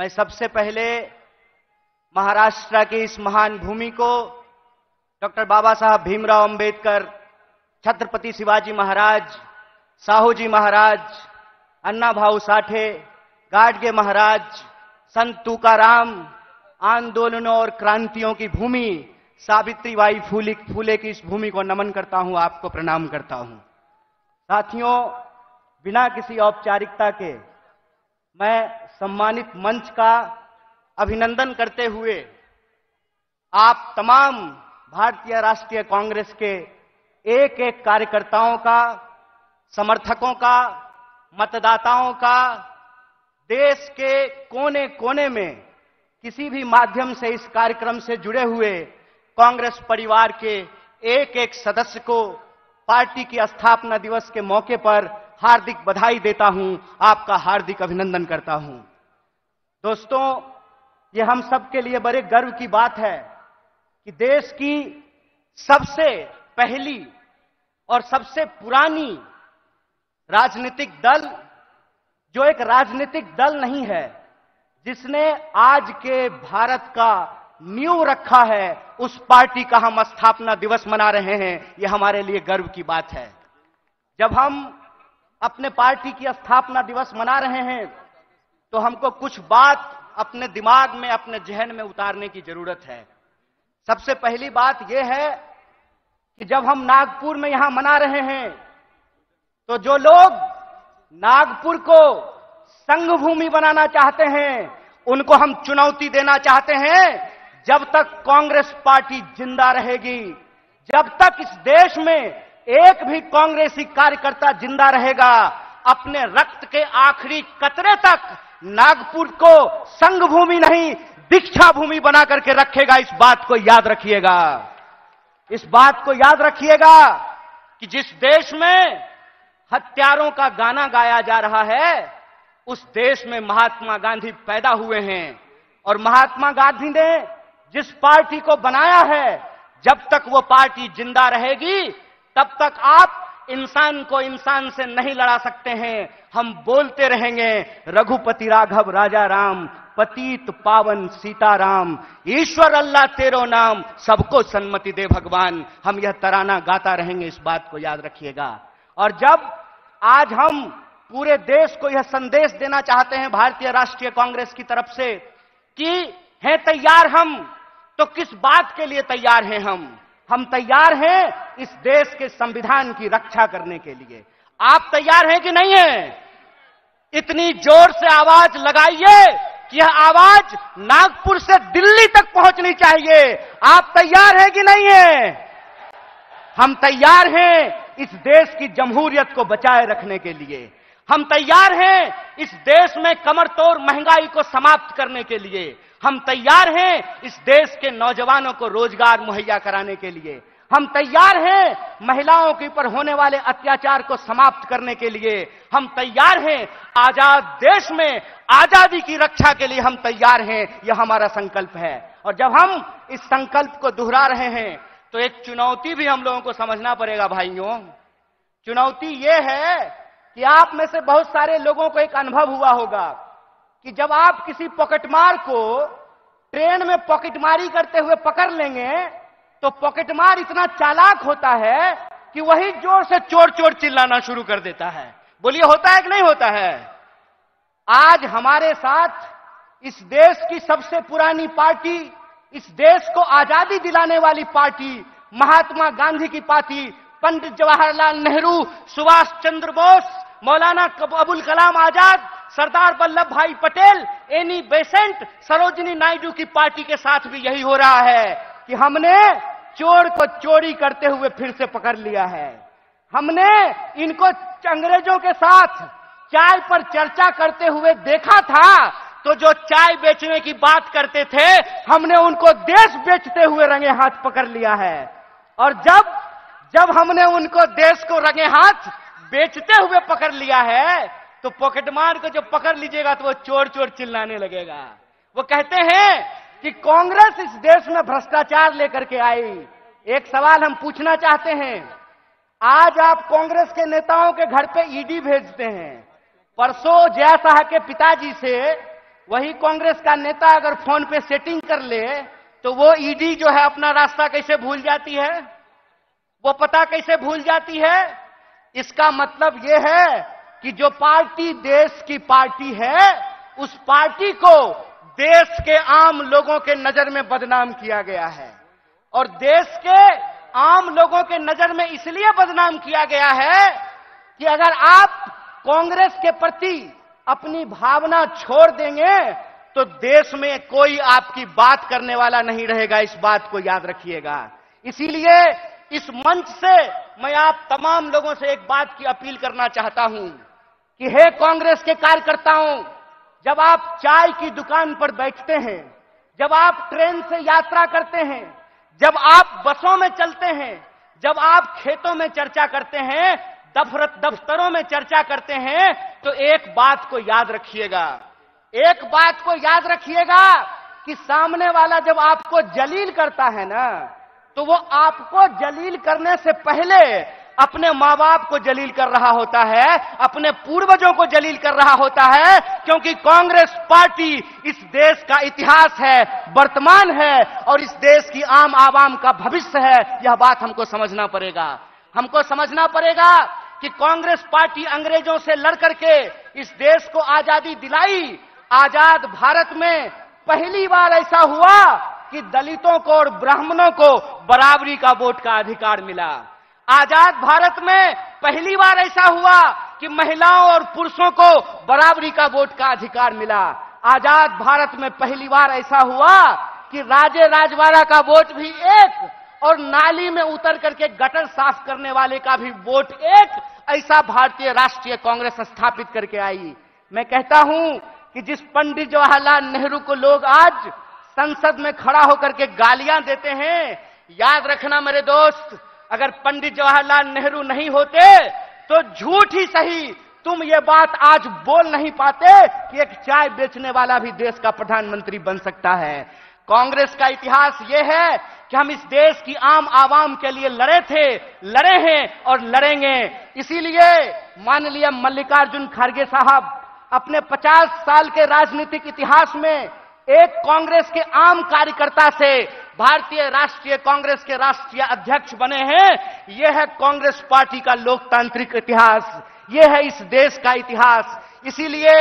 मैं सबसे पहले महाराष्ट्र की इस महान भूमि को डॉक्टर बाबा साहब भीमराव अंबेडकर, छत्रपति शिवाजी महाराज, साहूजी महाराज, अन्ना भाऊ साठे, गाडगे महाराज, संत तुकाराम, आंदोलनों और क्रांतियों की भूमि सावित्रीबाई फूले की इस भूमि को नमन करता हूं, आपको प्रणाम करता हूं। साथियों, बिना किसी औपचारिकता के मैं सम्मानित मंच का अभिनंदन करते हुए आप तमाम भारतीय राष्ट्रीय कांग्रेस के एक एक कार्यकर्ताओं का, समर्थकों का, मतदाताओं का, देश के कोने कोने में किसी भी माध्यम से इस कार्यक्रम से जुड़े हुए कांग्रेस परिवार के एक एक सदस्य को पार्टी की स्थापना दिवस के मौके पर हार्दिक बधाई देता हूं, आपका हार्दिक अभिनंदन करता हूं। दोस्तों, ये हम सब के लिए बड़े गर्व की बात है कि देश की सबसे पहली और सबसे पुरानी राजनीतिक दल, जो एक राजनीतिक दल नहीं है, जिसने आज के भारत का नींव रखा है, उस पार्टी का हम स्थापना दिवस मना रहे हैं। यह हमारे लिए गर्व की बात है। जब हम अपने पार्टी की स्थापना दिवस मना रहे हैं तो हमको कुछ बात अपने दिमाग में, अपने जहन में उतारने की जरूरत है। सबसे पहली बात यह है कि जब हम नागपुर में यहां मना रहे हैं तो जो लोग नागपुर को संघ भूमि बनाना चाहते हैं, उनको हम चुनौती देना चाहते हैं, जब तक कांग्रेस पार्टी जिंदा रहेगी, जब तक इस देश में एक भी कांग्रेसी कार्यकर्ता जिंदा रहेगा, अपने रक्त के आखिरी कतरे तक नागपुर को संघ भूमि नहीं, दीक्षा भूमि बना करके रखेगा। इस बात को याद रखिएगा। इस बात को याद रखिएगा कि जिस देश में हत्यारों का गाना गाया जा रहा है, उस देश में महात्मा गांधी पैदा हुए हैं, और महात्मा गांधी ने जिस पार्टी को बनाया है, जब तक वो पार्टी जिंदा रहेगी, तब तक आप इंसान को इंसान से नहीं लड़ा सकते हैं। हम बोलते रहेंगे, रघुपति राघव राजा राम, पतित पावन सीताराम, ईश्वर अल्लाह तेरो नाम, सबको सन्मति दे भगवान। हम यह तराना गाता रहेंगे, इस बात को याद रखिएगा। और जब आज हम पूरे देश को यह संदेश देना चाहते हैं भारतीय राष्ट्रीय कांग्रेस की तरफ से कि हैं तैयार हम, तो किस बात के लिए तैयार हैं हम तैयार हैं इस देश के संविधान की रक्षा करने के लिए। आप तैयार हैं कि नहीं हैं? इतनी जोर से आवाज लगाइए कि यह आवाज नागपुर से दिल्ली तक पहुंचनी चाहिए। आप तैयार हैं कि नहीं हैं? हम तैयार हैं इस देश की जमहूरियत को बचाए रखने के लिए। हम तैयार हैं इस देश में कमर तोड़ महंगाई को समाप्त करने के लिए। हम तैयार हैं इस देश के नौजवानों को रोजगार मुहैया कराने के लिए। हम तैयार हैं महिलाओं के ऊपर होने वाले अत्याचार को समाप्त करने के लिए। हम तैयार हैं आजाद देश में आजादी की रक्षा के लिए। हम तैयार हैं, यह हमारा संकल्प है। और जब हम इस संकल्प को दोहरा रहे हैं तो एक चुनौती भी हम लोगों को समझना पड़ेगा भाइयों। चुनौती यह है कि आप में से बहुत सारे लोगों को एक अनुभव हुआ होगा कि जब आप किसी पॉकेटमार को ट्रेन में पॉकेटमारी करते हुए पकड़ लेंगे तो पॉकेटमार इतना चालाक होता है कि वही जोर से चोर चोर चिल्लाना शुरू कर देता है। बोलिए, होता है कि नहीं होता है? आज हमारे साथ इस देश की सबसे पुरानी पार्टी, इस देश को आजादी दिलाने वाली पार्टी, महात्मा गांधी की पार्टी, पंडित जवाहरलाल नेहरू, सुभाष चंद्र बोस, मौलाना अबुल कलाम आजाद, सरदार वल्लभ भाई पटेल, एनी बेसेंट, सरोजिनी नायडू की पार्टी के साथ भी यही हो रहा है कि हमने चोर को चोरी करते हुए फिर से पकड़ लिया है। हमने इनको अंग्रेजों के साथ चाय पर चर्चा करते हुए देखा था, तो जो चाय बेचने की बात करते थे, हमने उनको देश बेचते हुए रंगे हाथ पकड़ लिया है। और जब हमने उनको देश को रंगे हाथ बेचते हुए पकड़ लिया है, तो पॉकेटमार को जब पकड़ लीजिएगा तो वो चोर चोर चिल्लाने लगेगा। वो कहते हैं कि कांग्रेस इस देश में भ्रष्टाचार लेकर के आई। एक सवाल हम पूछना चाहते हैं, आज आप कांग्रेस के नेताओं के घर पे ईडी भेजते हैं। परसों जया साह के पिताजी से वही कांग्रेस का नेता अगर फोन पे सेटिंग कर ले तो वो ईडी जो है अपना रास्ता कैसे भूल जाती है, वो पता कैसे भूल जाती है। इसका मतलब यह है कि जो पार्टी देश की पार्टी है, उस पार्टी को देश के आम लोगों के नजर में बदनाम किया गया है। और देश के आम लोगों के नजर में इसलिए बदनाम किया गया है कि अगर आप कांग्रेस के प्रति अपनी भावना छोड़ देंगे तो देश में कोई आपकी बात करने वाला नहीं रहेगा। इस बात को याद रखिएगा। इसीलिए इस मंच से मैं आप तमाम लोगों से एक बात की अपील करना चाहता हूं कि हे कांग्रेस के कार्यकर्ताओं, जब आप चाय की दुकान पर बैठते हैं, जब आप ट्रेन से यात्रा करते हैं, जब आप बसों में चलते हैं, जब आप खेतों में चर्चा करते हैं, दफ्तरों में चर्चा करते हैं, तो एक बात को याद रखिएगा, एक बात को याद रखिएगा कि सामने वाला जब आपको जलील करता है ना, तो वो आपको जलील करने से पहले अपने मां बाप को जलील कर रहा होता है, अपने पूर्वजों को जलील कर रहा होता है। क्योंकि कांग्रेस पार्टी इस देश का इतिहास है, वर्तमान है और इस देश की आम आवाम का भविष्य है। यह बात हमको समझना पड़ेगा। हमको समझना पड़ेगा कि कांग्रेस पार्टी अंग्रेजों से लड़ करके इस देश को आजादी दिलाई। आजाद भारत में पहली बार ऐसा हुआ कि दलितों को और ब्राह्मणों को बराबरी का वोट का अधिकार मिला। आजाद भारत में पहली बार ऐसा हुआ कि महिलाओं और पुरुषों को बराबरी का वोट का अधिकार मिला। आजाद भारत में पहली बार ऐसा हुआ कि राजे राजवाड़ा का वोट भी एक और नाली में उतर करके गटर साफ करने वाले का भी वोट एक, ऐसा भारतीय राष्ट्रीय कांग्रेस स्थापित करके आई। मैं कहता हूं कि जिस पंडित जवाहरलाल नेहरू को लोग आज संसद में खड़ा होकर के गालियां देते हैं, याद रखना मेरे दोस्त, अगर पंडित जवाहरलाल नेहरू नहीं होते तो झूठ ही सही तुम ये बात आज बोल नहीं पाते कि एक चाय बेचने वाला भी देश का प्रधानमंत्री बन सकता है। कांग्रेस का इतिहास ये है कि हम इस देश की आम आवाम के लिए लड़े थे, लड़े हैं और लड़ेंगे। इसीलिए माननीय मल्लिकार्जुन खड़गे साहब अपने 50 साल के राजनीतिक इतिहास में एक कांग्रेस के आम कार्यकर्ता से भारतीय राष्ट्रीय कांग्रेस के राष्ट्रीय अध्यक्ष बने हैं। यह है कांग्रेस पार्टी का लोकतांत्रिक इतिहास, यह है इस देश का इतिहास। इसीलिए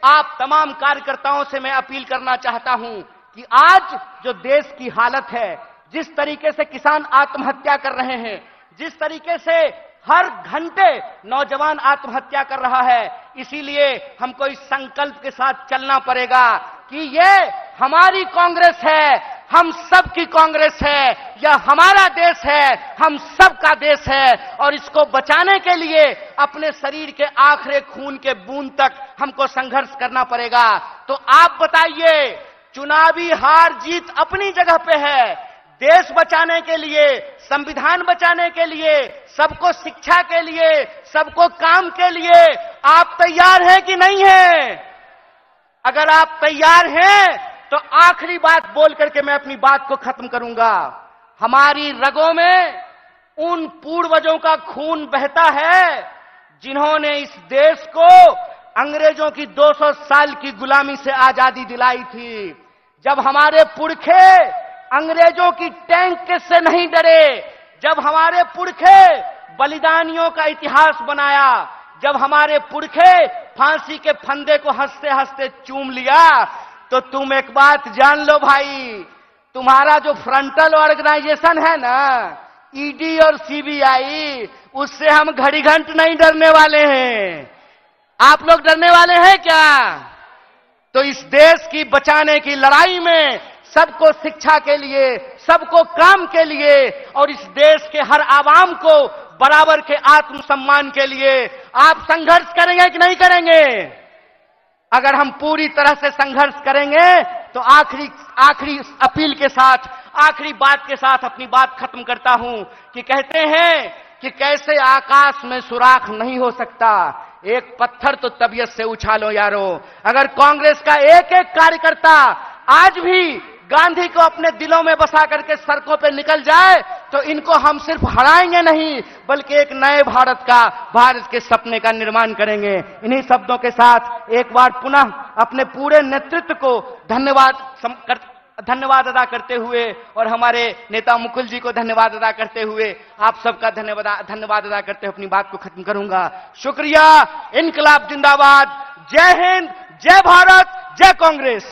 आप तमाम कार्यकर्ताओं से मैं अपील करना चाहता हूं कि आज जो देश की हालत है, जिस तरीके से किसान आत्महत्या कर रहे हैं, जिस तरीके से हर घंटे नौजवान आत्महत्या कर रहा है, इसीलिए हमको इस संकल्प के साथ चलना पड़ेगा कि ये हमारी कांग्रेस है, हम सब की कांग्रेस है, यह हमारा देश है, हम सब का देश है और इसको बचाने के लिए अपने शरीर के आखिरी खून के बूंद तक हमको संघर्ष करना पड़ेगा। तो आप बताइए, चुनावी हार जीत अपनी जगह पे है, देश बचाने के लिए, संविधान बचाने के लिए, सबको शिक्षा के लिए, सबको काम के लिए आप तैयार हैं कि नहीं हैं? अगर आप तैयार हैं तो आखिरी बात बोल करके मैं अपनी बात को खत्म करूंगा। हमारी रगों में उन पूर्वजों का खून बहता है जिन्होंने इस देश को अंग्रेजों की 200 साल की गुलामी से आजादी दिलाई थी। जब हमारे पुरखे अंग्रेजों की टैंक से नहीं डरे, जब हमारे पुरखे बलिदानियों का इतिहास बनाया, जब हमारे पुरखे फांसी के फंदे को हंसते हंसते चूम लिया, तो तुम एक बात जान लो भाई, तुम्हारा जो फ्रंटल ऑर्गेनाइजेशन है ना, ईडी और सीबीआई, उससे हम घड़ी घंट नहीं डरने वाले हैं। आप लोग डरने वाले हैं क्या? तो इस देश की बचाने की लड़ाई में सबको शिक्षा के लिए, सबको काम के लिए और इस देश के हर आवाम को बराबर के आत्मसम्मान के लिए आप संघर्ष करेंगे कि नहीं करेंगे? अगर हम पूरी तरह से संघर्ष करेंगे तो आखिरी अपील के साथ, आखिरी बात के साथ अपनी बात खत्म करता हूं कि कहते हैं कि कैसे आकाश में सुराख नहीं हो सकता, एक पत्थर तो तबीयत से उछालो यारो। अगर कांग्रेस का एक एक कार्यकर्ता आज भी गांधी को अपने दिलों में बसा करके सड़कों पे निकल जाए तो इनको हम सिर्फ हराएंगे नहीं, बल्कि एक नए भारत का, भारत के सपने का निर्माण करेंगे। इन्हीं शब्दों के साथ एक बार पुनः अपने पूरे नेतृत्व को धन्यवाद अदा करते हुए और हमारे नेता मुकुल जी को धन्यवाद अदा करते हुए आप सबका धन्यवाद अदा करते हुए अपनी बात को खत्म करूंगा। शुक्रिया। इनकलाब जिंदाबाद। जय हिंद, जय भारत, जय कांग्रेस।